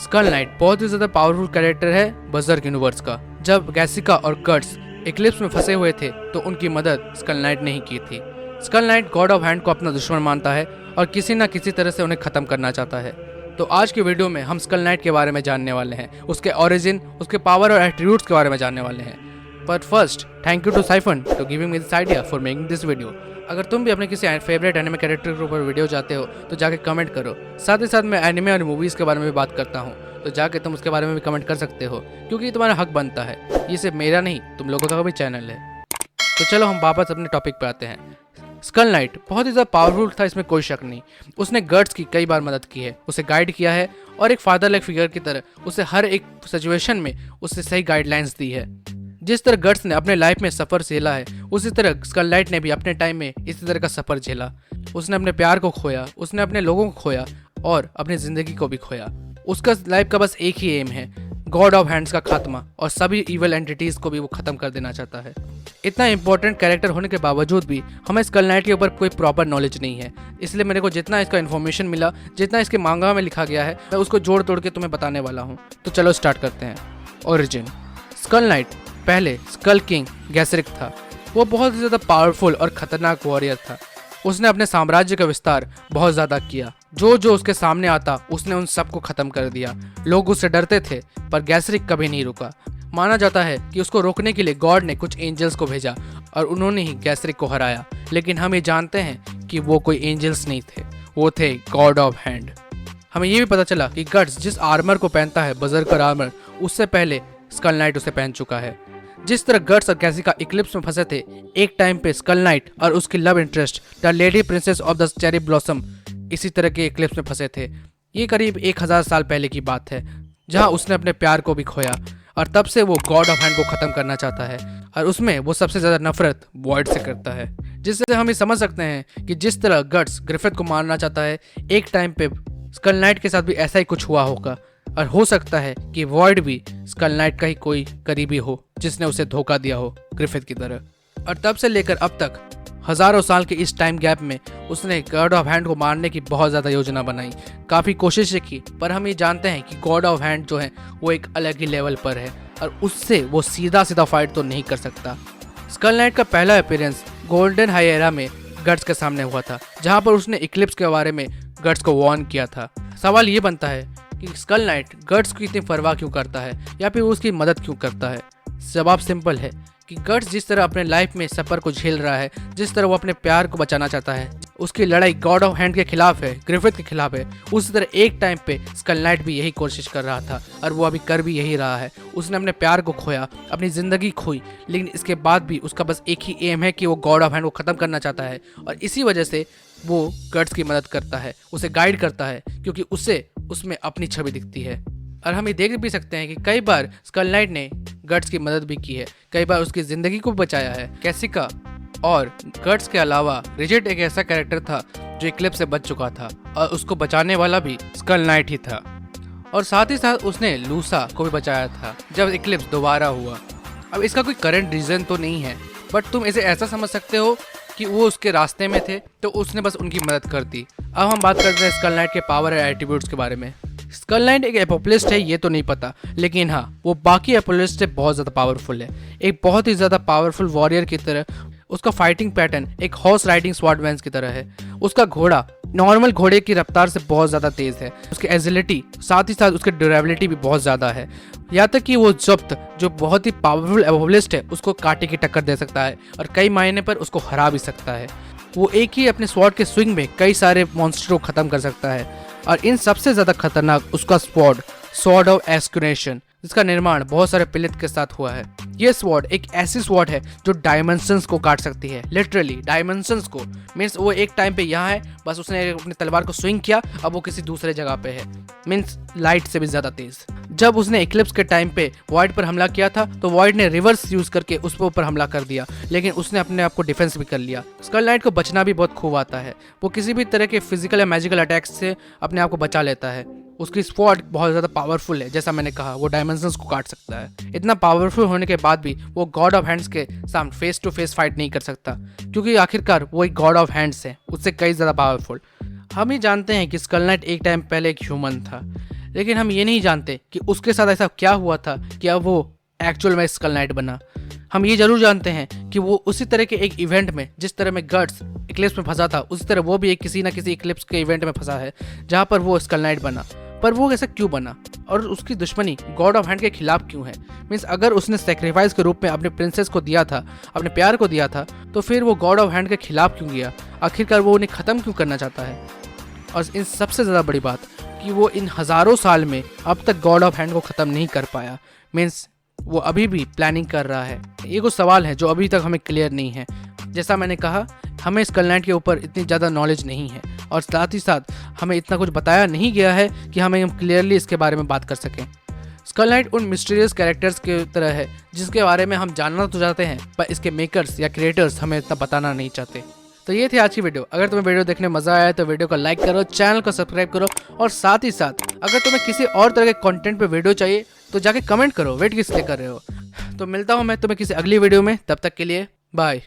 School night बहुत ही ज्यादा powerful character है बजर्क यूनिवर्स का। जब गैसिका और कर्ट्स इक्लिप्स में फंसे हुए थे तो उनकी मदद स्कल नाइट ने ही की थी। Skull knight god of hand को अपना दुश्मन मानता है और किसी न किसी तरह से उन्हें खत्म करना चाहता है। तो आज की वीडियो में हम स्कल नाइट के बारे में जानने वाले हैं, उसके ओरिजिन, उसके पावर और एट्रीब्यूट्स के बारे में जानने वाले हैं। But first, thank you to Siphon to giving me this idea for making this video. अगर तुम भी अपने किसी फेवरेट एनिमे कैरेक्टर के ऊपर वीडियो चाहते हो तो जाके कमेंट करो। साथ ही साथ मैं एनिमे और मूवीज़ के बारे में भी बात करता हूँ, तो जाके तुम उसके बारे में भी कमेंट कर सकते हो, क्योंकि ये तुम्हारा हक बनता है। ये सिर्फ मेरा नहीं, तुम लोगों का भी चैनल है। तो चलो हम वापस अपने टॉपिक पे आते हैं। स्कल नाइट बहुत ही ज़्यादा पावरफुल था, इसमें कोई शक नहीं। उसने गर्ट्स की कई बार मदद की है, उसे गाइड किया है और एक फादर लाइक फिगर की तरह उसे हर एक सिचुएशन में उससे सही गाइडलाइंस दी है। जिस तरह गर्ट्स ने अपने लाइफ में सफ़र झेला है, उसी तरह स्कल नाइट ने भी अपने टाइम में इसी तरह का सफ़र झेला। उसने अपने प्यार को खोया, उसने अपने लोगों को खोया और अपनी ज़िंदगी को भी खोया। उसका लाइफ का बस एक ही एम है, गॉड ऑफ हैंड्स का खात्मा, और सभी इवल एंटिटीज़ को भी वो ख़त्म कर देना चाहता है। इतना इंपॉर्टेंट कैरेक्टर होने के बावजूद भी हमें स्कल नाइट के ऊपर कोई प्रॉपर नॉलेज नहीं है, इसलिए मेरे को जितना इसका इन्फॉर्मेशन मिला, जितना इसके मांगा में लिखा गया है, मैं उसको जोड़ तोड़ के तुम्हें बताने वाला हूँ। तो चलो स्टार्ट करते हैं। ओरिजिन। स्कल नाइट पहले स्कल किंग गैसरिक था। वो बहुत ही ज़्यादा पावरफुल और ख़तरनाक वॉरियर था। उसने अपने साम्राज्य का विस्तार बहुत ज़्यादा किया। जो जो उसके सामने आता उसने उन सबको ख़त्म कर दिया। लोग उससे डरते थे, पर गैसरिक कभी नहीं रुका। माना जाता है कि उसको रोकने के लिए गॉड ने कुछ एंजल्स को भेजा और उन्होंने ही गैसरिक को हराया। लेकिन हम ये जानते हैं कि वो कोई एंजल्स नहीं थे, वो थे गॉड ऑफ हैंड। हमें ये भी पता चला कि गट्स जिस आर्मर को पहनता है, बजर्कर आर्मर, उससे पहले स्कल नाइट उसे पहन चुका है। जिस तरह गट्स और गैसिका इक्लिप्स में फंसे थे, एक टाइम पे स्कल नाइट और उसकी love interest the lady princess of the cherry blossom इसी तरह के इक्लिप्स में फंसे थे। ये करीब 1000 साल पहले की बात है, जहां उसने अपने प्यार को भी खोया और तब से वो गॉड ऑफ हैंड को ख़त्म करना चाहता है और उसमें वो सबसे ज़्यादा नफरत वॉइड से करता है। जिससे हम ये समझ सकते हैं कि जिस तरह गट्स ग्रिफिथ को मारना चाहता है, एक टाइम पे स्कल नाइट के साथ भी ऐसा ही कुछ हुआ होगा। और हो सकता है कि वॉइड भी स्कल नाइट का ही कोई करीबी हो जिसने उसे धोखा दिया हो ग्रिफिथ की तरह। और तब से लेकर अब तक हज़ारों साल के इस टाइम गैप में उसने गॉड ऑफ हैंड को मारने की बहुत ज़्यादा योजना बनाई, काफ़ी कोशिशें की, पर हम ये जानते हैं कि गॉड ऑफ हैंड जो है वो एक अलग ही लेवल पर है और उससे वो सीधा सीधा फाइट तो नहीं कर सकता। स्कल नाइट का पहला अपीयरेंस गोल्डन हाई एरा में गट्स के सामने हुआ था, जहाँ पर उसने इक्लिप्स के बारे में गट्स को वार्न किया था। सवाल ये बनता है कि स्कल नाइट गट्स की इतनी परवाह क्यों करता है या फिर उसकी मदद क्यों करता है। जवाब सिंपल है कि गट्स जिस तरह अपने लाइफ में सफ़र को झेल रहा है, जिस तरह वो अपने प्यार को बचाना चाहता है, उसकी लड़ाई गॉड ऑफ हैंड के खिलाफ है, ग्रिफिथ के खिलाफ है, उसी तरह एक टाइम पे स्कल नाइट भी यही कोशिश कर रहा था और वो अभी कर भी यही रहा है। उसने अपने प्यार को खोया, अपनी ज़िंदगी खोई, लेकिन इसके बाद भी उसका बस एक ही एम है कि वो गॉड ऑफ हैंड को ख़त्म करना चाहता है और इसी वजह से वो गट्स की मदद करता है, उसे गाइड करता है, क्योंकि उससे उसमें अपनी छवि दिखती है। और हम ये देख भी सकते हैं कि कई बार स्कल नाइट ने गट्स की मदद भी की है, कई बार उसकी ज़िंदगी को बचाया है। गैसिका और गट्स के अलावा रिजिड एक ऐसा कैरेक्टर था जो इक्लिप्स से बच चुका था और उसको बचाने वाला भी स्कल नाइट ही था। और साथ ही साथ उसने लूसा को भी बचाया था जब इक्लिप्स दोबारा हुआ। अब इसका कोई करंट रीज़न तो नहीं है, बट तुम इसे ऐसा समझ सकते हो कि वो उसके रास्ते में थे तो उसने बस उनकी मदद कर दी। अब हम बात करते हैं स्कल नाइट के पावर और एट्रीब्यूट्स के बारे में। स्कल नाइट एक एपोप्लिस्ट है ये तो नहीं पता, लेकिन हाँ, वो बाकी एपोप्लिस्ट से बहुत ज़्यादा पावरफुल है। एक बहुत ही ज़्यादा पावरफुल वॉरियर की तरह उसका फाइटिंग पैटर्न एक हॉर्स राइडिंग स्वॉर्डमैन की तरह है। उसका घोड़ा नॉर्मल घोड़े की रफ्तार से बहुत ज़्यादा तेज़ है। उसकी एजिलिटी, साथ ही साथ उसकी ड्यूरेबिलिटी भी बहुत ज़्यादा है। यहाँ तक कि वो जब्त जो बहुत ही पावरफुल एपोप्लिस्ट है उसको काटे की टक्कर दे सकता है और कई मायने पर उसको हरा भी सकता है। वो एक ही अपने स्वॉर्ड के स्विंग में कई सारे मॉन्स्टर को ख़त्म कर सकता है और इन सबसे ज़्यादा खतरनाक उसका स्वॉर्ड ऑफ एस्कुनेशन, जिसका निर्माण बहुत सारे पिलित के साथ हुआ है। ये स्वॉर्ड एक ऐसी स्वॉर्ड है जो डायमेंशंस को काट सकती है, लिटरली डायमेंशंस को। मीन्स वो एक टाइम पे यहाँ है, बस उसने अपनी तलवार को स्विंग किया, अब वो किसी दूसरे जगह पे है, मीन्स लाइट से भी ज़्यादा तेज़। जब उसने इक्लिप्स के टाइम पे वॉइड पर हमला किया था तो वॉइड ने रिवर्स यूज़ करके उस पर ऊपर हमला कर दिया, लेकिन उसने अपने आप को डिफेंस भी कर लिया। स्कल नाइट को बचना भी बहुत खूब आता है, वो किसी भी तरह के फिजिकल या मैजिकल अटैक्स से अपने आप को बचा लेता है। उसकी स्वॉर्ड बहुत ज़्यादा पावरफुल है, जैसा मैंने कहा, वो डायमेंशंस को काट सकता है। इतना पावरफुल होने के बाद भी वो गॉड ऑफ हैंड्स के सामने फेस टू फेस फाइट नहीं कर सकता, क्योंकि आखिरकार वो एक गॉड ऑफ हैंड्स है, उससे कई ज़्यादा पावरफुल। हम ही जानते हैं कि स्कल नाइट एक टाइम पहले एक ह्यूमन था, लेकिन हम ये नहीं जानते कि उसके साथ ऐसा क्या हुआ था कि अब वो एक्चुअल में स्कल नाइट बना। हम ये जरूर जानते हैं कि वो उसी तरह के एक इवेंट में, जिस तरह में गट्स इक्लिप्स में फंसा था, उसी तरह वो भी एक किसी ना किसी इक्लिप्स के इवेंट में फंसा है जहाँ पर वो स्कल नाइट बना। पर वो ऐसा क्यों बना और उसकी दुश्मनी गॉड ऑफ हैंड के खिलाफ क्यों है? मीन्स अगर उसने सेक्रीफाइस के रूप में अपने प्रिंसेस को दिया था, अपने प्यार को दिया था, तो फिर वो गॉड ऑफ हैंड के खिलाफ क्यों गया? आखिरकार वो उन्हें ख़त्म क्यों करना चाहता है? और इन सबसे ज़्यादा बड़ी बात कि वो इन हज़ारों साल में अब तक गॉड ऑफ हैंड को ख़त्म नहीं कर पाया। मीन्स वो अभी भी प्लानिंग कर रहा है। ये कुछ सवाल है जो अभी तक हमें क्लियर नहीं है। जैसा मैंने कहा, हमें स्कल नाइट के ऊपर इतनी ज़्यादा नॉलेज नहीं है और साथ ही साथ हमें इतना कुछ बताया नहीं गया है कि हम क्लियरली इसके बारे में बात कर सकें। स्कल नाइट उन मिस्टीरियस कैरेक्टर्स की तरह है जिसके बारे में हम जानना तो चाहते हैं, पर इसके मेकर्स या क्रिएटर्स हमें इतना बताना नहीं चाहते। तो ये थी आज की वीडियो। अगर तुम्हें वीडियो देखने में मजा आया तो वीडियो को लाइक करो, चैनल को सब्सक्राइब करो और साथ ही साथ अगर तुम्हें किसी और तरह के कंटेंट पे वीडियो चाहिए तो जाके कमेंट करो। वेट किस लिए कर रहे हो? तो मिलता हूँ मैं तुम्हें किसी अगली वीडियो में। तब तक के लिए बाय।